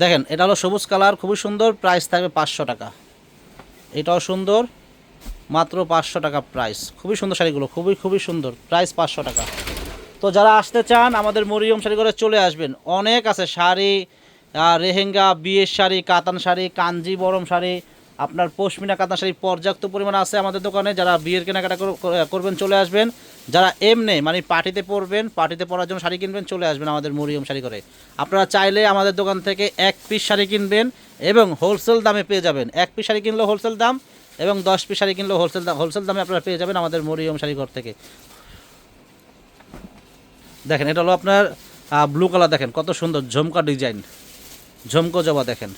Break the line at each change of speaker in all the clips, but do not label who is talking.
দেখেন এটা হলো সবুজ কালার, খুবই সুন্দর, প্রাইস থাকবে 500 টাকা। এটাও সুন্দর, মাত্র 500 টাকা প্রাইস। খুবই সুন্দর শাড়িগুলো, খুবই সুন্দর, প্রাইস 500 টাকা। তো যারা আসতে চান আমাদের মরিয়ম শাড়ি করে চলে আসবেন। অনেক আছে শাড়ি, লেহেঙ্গা, বিয়ের শাড়ি, কাতান শাড়ি, কাঞ্জিবরম শাড়ি, আপনার পশমিনা কাতান শাড়ি পর্যাপ্ত পরিমাণ আছে আমাদের দোকানে। যারা বিয়ের কেনাকাটা করবেন চলে আসবেন। যারা এমনি মানে পার্টিতে পরবেন, পার্টিতে পরার জন্য শাড়ি কিনবেন চলে আসবেন আমাদের মরিয়ম শাড়ি করে। আপনারা চাইলে আমাদের দোকান থেকে এক পিস শাড়ি কিনবেন এবং হোলসেল দামে পেয়ে যাবেন। এক পিস শাড়ি কিনলেও হোলসেল দাম এবং 10 পিস শাড়ি কিনলেও হোলসেল দামে আপনারা পেয়ে যাবেন আমাদের মরিয়ম শাড়ি ঘর থেকে। দেখেন এটা হলো আপনার ব্লু কালার, দেখেন কত সুন্দর ঝুমকা ডিজাইন, ঝুমকো জবা। দেখেন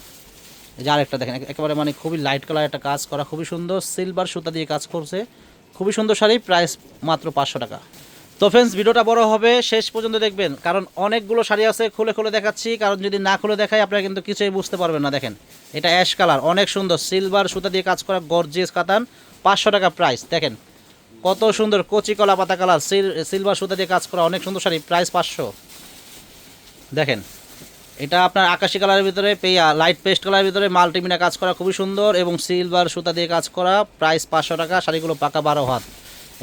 এই যে আরেকটা দেখেন, একেবারে মানে খুবই লাইট কালার একটা কাজ করা, খুবই সুন্দর, সিলভার সুতা দিয়ে কাজ করছে, খুবই সুন্দর শাড়ি, প্রাইস মাত্র 500 টাকা। তো ফ্রেন্ডস ভিডিওটা বড় হবে, শেষ পর্যন্ত দেখবেন, কারণ অনেকগুলো শাড়ি আছে খুলে খুলে দেখাচ্ছি, কারণ যদি না খুলে দেখাই আপনারা কিন্তু কিছুই বুঝতে পারবেন না। দেখেন এটা অ্যাশ কালার, অনেক সুন্দর, সিলভার সুতা দিয়ে কাজ করা, গর্জিয়াস কাতান, 500 টাকা প্রাইস। দেখেন কত সুন্দর কচি কলা পাতা কালার, সিলভার সুতা দিয়ে কাজ করা, অনেক সুন্দর শাড়ি, প্রাইস 500। দেখেন এটা আপনার আকাশি কালারের ভিতরে লাইট পেস্ট কালারের ভিতরে মাল্টিমিনা কাজ করা, খুবই সুন্দর এবং সিলভার সুতা দিয়ে কাজ করা, প্রাইস 500 টাকা। শাড়িগুলো পাকা 12 হাত।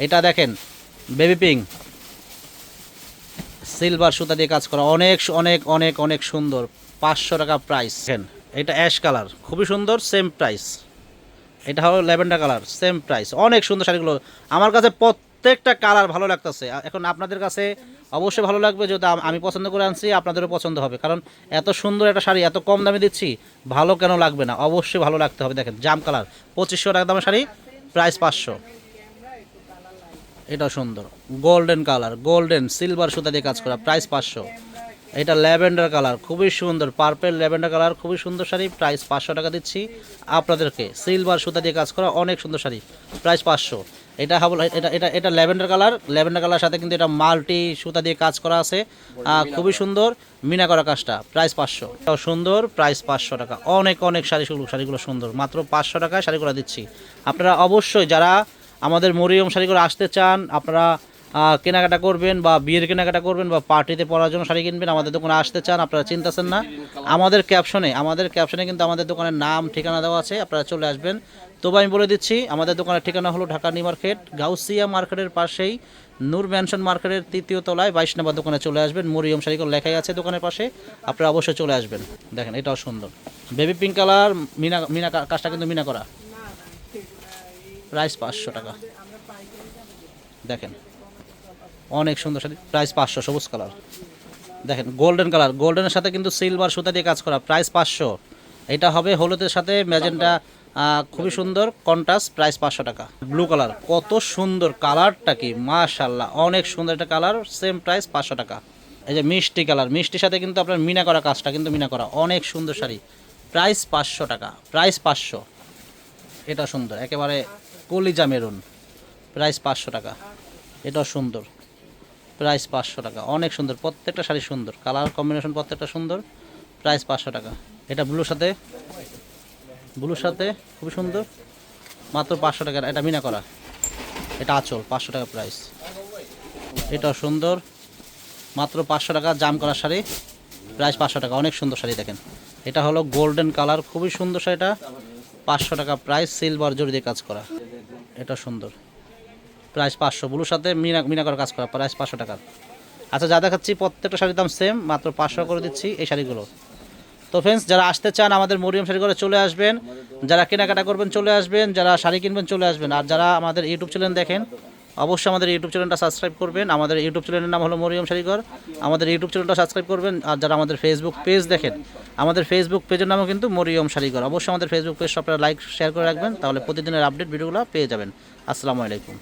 এটা দেখেন বেবি পিঙ্ক, সিলভার সুতা দিয়ে কাজ করা, অনেক অনেক অনেক অনেক সুন্দর, 500 টাকা প্রাইস। দেখেন এটা অ্যাশ কালার, খুবই সুন্দর, সেম প্রাইস। এটা হলো ল্যাভেন্ডার কালার, সেম প্রাইস। অনেক সুন্দর শাড়িগুলো, আমার কাছে প্রত্যেকটা কালার ভালো লাগতেছে। এখন আপনাদের কাছে অবশ্যই ভালো লাগবে, যেহেতু আমি পছন্দ করে আনছি, আপনাদেরও পছন্দ হবে, কারণ এত সুন্দর একটা শাড়ি এত কম দামে দিচ্ছি, ভালো কেন লাগবে না, অবশ্যই ভালো লাগতে হবে। দেখেন জাম কালার, 2500 টাকা দামের শাড়ি, প্রাইস 500। এটা সুন্দর গোল্ডেন কালার, গোল্ডেন সিলভার সুতা দিয়ে কাজ করা, প্রাইস 500। এটা ল্যাভেন্ডার কালার, খুবই সুন্দর, পার্পেল ল্যাভেন্ডার কালার, খুবই সুন্দর শাড়ি, প্রাইস 500 টাকা দিচ্ছি আপনাদেরকে। সিলভার সুতা দিয়ে কাজ করা, অনেক সুন্দর শাড়ি, প্রাইস 500। এটা হলো এটা এটা এটা ল্যাভেন্ডার কালার, ল্যাভেন্ডার কালার সাথে কিন্তু এটা মাল্টি সুতা দিয়ে কাজ করা আছে, খুবই সুন্দর মিনা করা কাজটা, প্রাইস 500। এটাও সুন্দর, প্রাইস 500 টাকা। অনেক অনেক শাড়িগুলো সুন্দর, মাত্র 500 টাকায় শাড়িগুলো দিচ্ছি। আপনারা অবশ্যই যারা আমাদের মরিয়ম শাড়িগুলো আসতে চান, আপনারা কেনাকাটা করবেন বা বিয়ের কেনাকাটা করবেন বা পার্টিতে পরার জন্য শাড়ি কিনবেন, আমাদের দোকানে আসতে চান, আপনারা চিন্তাছেন না, আমাদের ক্যাপশনে কিন্তু আমাদের দোকানের নাম ঠিকানা দেওয়া আছে, আপনারা চলে আসবেন। তবু আমি বলে দিচ্ছি, আমাদের দোকানের ঠিকানা হলো ঢাকা নিউ মার্কেট, গাউসিয়া মার্কেটের পাশেই নূর ম্যানশন মার্কেটের 3য় তলায় 22 নম্বর দোকানে চলে আসবেন। মরিয়ম শাড়িগুলো লেখাই আছে দোকানের পাশে, আপনারা অবশ্যই চলে আসবেন। দেখেন এটাও সুন্দর, বেবি পিঙ্ক কালার, মিনা মিনা কাজটা কিন্তু মিনা করা, প্রাইস 500 টাকা। দেখেন অনেক সুন্দর শাড়ি, প্রাইস 500। সবুজ কালার, দেখেন গোল্ডেন কালার, গোল্ডেনের সাথে কিন্তু সিলভার সুতা দিয়ে কাজ করা, প্রাইস 500। এটা হবে হলুদের সাথে ম্যাজেন্টা, খুবই সুন্দর কন্ট্রাস্ট, প্রাইস 500 টাকা। ব্লু কালার, কত সুন্দর কালারটা, কি মাশাআল্লাহ, অনেক সুন্দর একটা কালার, সেম প্রাইস 500 টাকা। এই যে মিষ্টি কালার, মিষ্টির সাথে কিন্তু আপনার মিনা করা কাজটা কিন্তু মিনা করা, অনেক সুন্দর শাড়ি, প্রাইস 500 টাকা, প্রাইস 500। এটা সুন্দর, একেবারে কলিজা মেরুন, প্রাইস 500 টাকা। এটাও সুন্দর, প্রাইস 500 টাকা। অনেক সুন্দর, প্রত্যেকটা শাড়ি সুন্দর, কালার কম্বিনেশন প্রত্যেকটা সুন্দর, প্রাইস 500 টাকা। এটা ব্লুর সাথে খুবই সুন্দর, মাত্র 500 টাকা। এটা মিনা করা, এটা আঁচল, 500 টাকা প্রাইস। এটাও সুন্দর, মাত্র 500 টাকা। জাম করা শাড়ি, প্রাইস 500 টাকা, অনেক সুন্দর শাড়ি। দেখেন এটা হলো গোল্ডেন কালার, খুবই সুন্দর শাড়িটা, 500 টাকা প্রাইস, সিলভার জরি দিয়ে কাজ করা, এটা সুন্দর, প্রাইস 500। ব্লুর সাথে মিনা করা কাজ করা, প্রাইস 500 টাকা। আচ্ছা যা দেখাচ্ছি প্রত্যেকটা শাড়ির দাম সেম, মাত্র 500 করে দিচ্ছি এই শাড়িগুলো। তো ফ্রেন্ডস যারা আসতে চান আমাদের মরিয়ম শাড়ি করে চলে আসবেন, যারা কেনাকাটা করবেন চলে আসবেন, যারা শাড়ি কিনবেন চলে আসবেন। আর যারা আমাদের ইউটিউব চ্যানেল দেখেন অবশ্যই আমাদের ইউটিউব চ্যানেলটা সাবস্ক্রাইব করবেন। আমাদের ইউটিউব চ্যানেলের নাম হলো মরিয়ম শাড়িঘর, আমাদের ইউটিউব চ্যানেলটা সাবস্ক্রাইব করবেন। আর যারা আমাদের ফেসবুক পেজ দেখেন, আমাদের ফেসবুক পেজের নামও কিন্তু মরিয়ম শাড়িঘর, অবশ্যই আমাদের ফেসবুক পেজটা আপনারা লাইক শেয়ার করে রাখবেন, তাহলে প্রতিদিনের আপডেট ভিডিওগুলো পেয়ে যাবেন। আসসালামু আলাইকুম।